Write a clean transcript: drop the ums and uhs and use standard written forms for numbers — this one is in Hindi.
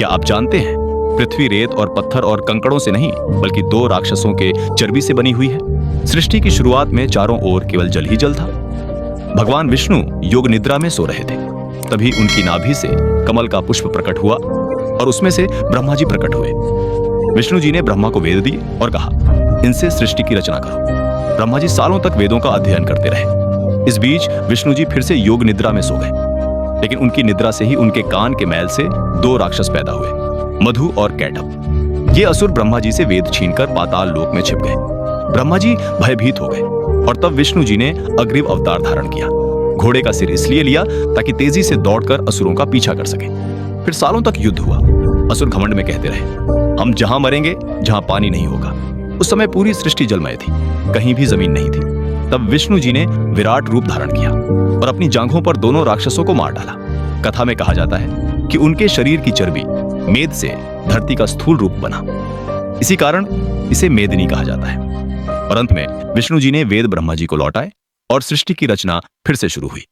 क्या आप जानते हैं, पृथ्वी रेत और पत्थर और कंकड़ों से नहीं बल्कि दो राक्षसों के चर्बी से बनी हुई है। सृष्टि की शुरुआत में चारों ओर केवल जल ही जल था। भगवान विष्णु योग निद्रा में सो रहे थे। तभी उनकी नाभि से कमल का पुष्प प्रकट हुआ और उसमें से ब्रह्मा जी प्रकट हुए। विष्णु जी ने ब्रह्मा को वेद दिए और कहा, इनसे सृष्टि की रचना करो। ब्रह्मा जी सालों तक वेदों का अध्ययन करते रहे। इस बीच विष्णु जी फिर से योग निद्रा में सो गए। लेकिन उनकी निद्रा से ही उनके कान के मैल से दो राक्षस पैदा हुए, मधु और कैटभ। ये असुर ब्रह्मा जी से वेद छीनकर पाताल लोक में छिप गए। ब्रह्मा जी भयभीत हो गए और तब विष्णु जी ने अग्रिव अवतार धारण किया। घोड़े का सिर इसलिए लिया ताकि तेजी से दौड़कर असुरों का पीछा कर सके। फिर सालों तक युद्ध हुआ। असुर घमंड में कहते रहे, हम जहां मरेंगे जहां पानी नहीं होगा। उस समय पूरी सृष्टि जलमय थी, कहीं भी जमीन नहीं थी। तब विष्णु जी ने विराट रूप धारण किया और अपनी जांघों पर दोनों राक्षसों को मार डाला। कथा में कहा जाता है कि उनके शरीर की चर्बी मेद से धरती का स्थूल रूप बना। इसी कारण इसे मेदिनी कहा जाता है। और अंत में विष्णु जी ने वेद ब्रह्मा जी को लौटाए और सृष्टि की रचना फिर से शुरू हुई।